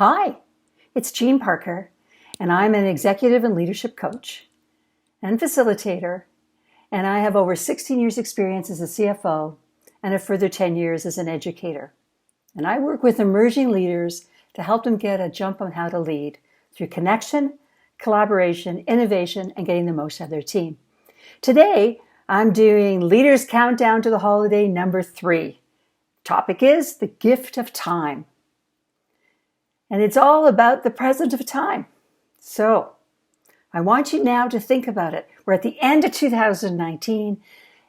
Hi, it's Jean Parker, and I'm an executive and leadership coach and facilitator, and I have over 16 years experience as a CFO and a further 10 years as an educator. And I work with emerging leaders to help them get a jump on how to lead through connection, collaboration, innovation, and getting the most out of their team. Today, I'm doing Leaders Countdown to the Holiday number 3. Topic is the gift of time. And it's all about the present of time. So I want you now to think about it. We're at the end of 2019,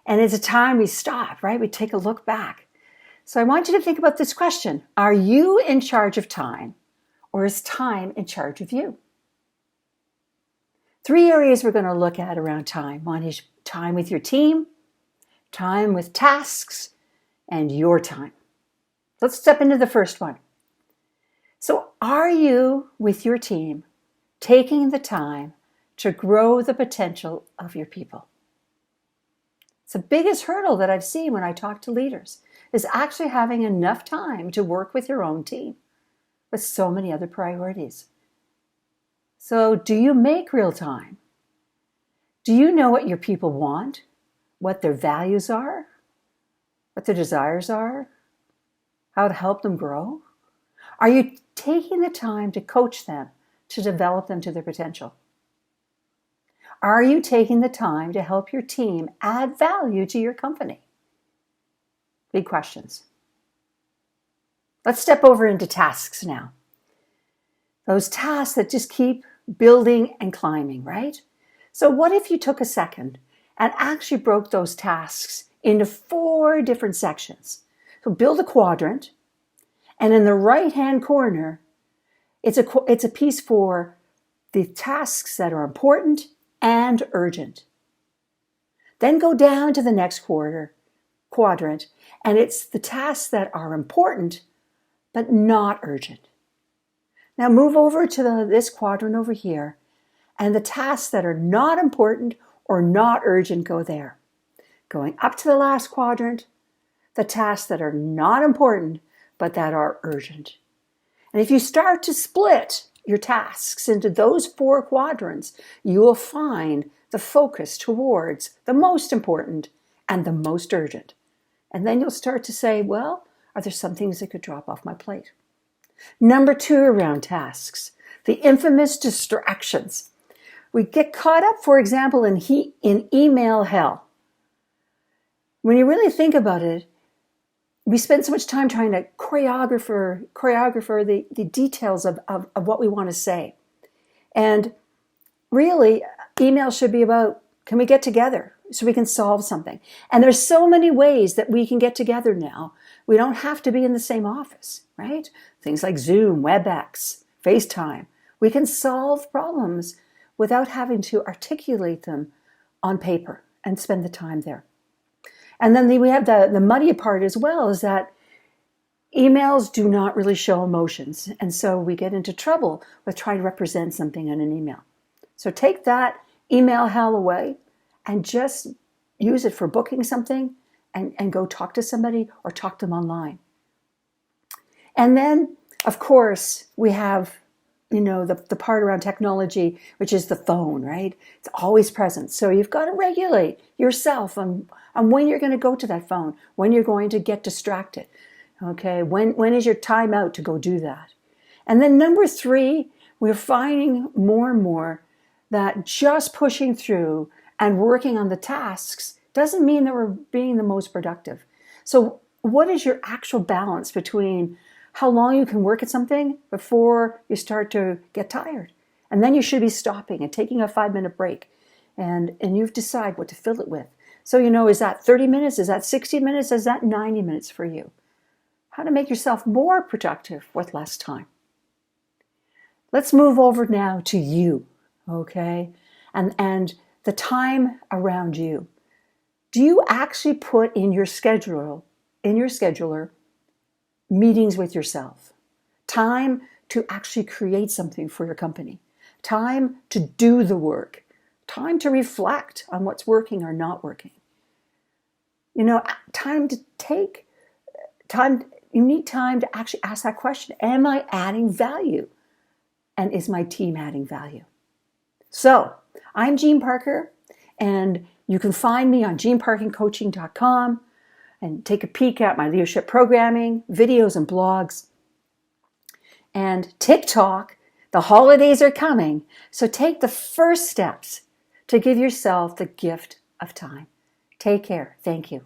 and it's a time we stop, right? We take a look back. So I want you to think about this question. Are you in charge of time, or is time in charge of you? 3 areas we're going to look at around time. One is time with your team, time with tasks, and your time. Let's step into the first one. So are you, with your team, taking the time to grow the potential of your people? It's the biggest hurdle that I've seen when I talk to leaders, is actually having enough time to work with your own team with so many other priorities. So do you make real time? Do you know what your people want, what their values are, what their desires are, how to help them grow? Are you taking the time to coach them, to develop them to their potential? Are you taking the time to help your team add value to your company? Big questions. Let's step over into tasks now. Those tasks that just keep building and climbing, right? So what if you took a second and actually broke those tasks into 4 different sections? So build a quadrant, and in the right-hand corner, it's a piece for the tasks that are important and urgent. Then go down to the next quadrant, and it's the tasks that are important but not urgent. Now move over to this quadrant over here, and the tasks that are not important or not urgent go there. Going up to the last quadrant, the tasks that are not important but that are urgent. And if you start to split your tasks into those 4 quadrants, you will find the focus towards the most important and the most urgent. And then you'll start to say, well, are there some things that could drop off my plate? Number 2 around tasks, the infamous distractions. We get caught up, for example, in email hell. When you really think about it, we spend so much time trying to choreograph the details of what we want to say. And really, email should be about, can we get together so we can solve something? And there's so many ways that we can get together now. We don't have to be in the same office, right? Things like Zoom, WebEx, FaceTime. We can solve problems without having to articulate them on paper and spend the time there. And then we have the muddy part as well, is that emails do not really show emotions. And so we get into trouble with trying to represent something in an email. So take that email hell away and just use it for booking something and go talk to somebody or talk to them online. And then, of course, we have the part around technology, which is the phone, right? It's always present. So you've got to regulate yourself on when you're going to go to that phone, when you're going to get distracted. Okay, when is your time out to go do that? And then number 3, we're finding more and more that just pushing through and working on the tasks doesn't mean that we're being the most productive. So what is your actual balance between how long you can work at something before you start to get tired? And then you should be stopping and taking a 5-minute break. And you decide what to fill it with. So, is that 30 minutes? Is that 60 minutes? Is that 90 minutes for you? How to make yourself more productive with less time. Let's move over now to you, okay? And the time around you. Do you actually put in your scheduler, meetings with yourself? Time to actually create something for your company. Time to do the work. Time to reflect on what's working or not working. Time to take time You need time to actually ask that question. Am I adding value? And is my team adding value? So I'm Jean Parker, and you can find me on jeanparkingcoaching.com and take a peek at my leadership programming, videos, and blogs. And TikTok, the holidays are coming, so take the first steps to give yourself the gift of time. Take care. Thank you.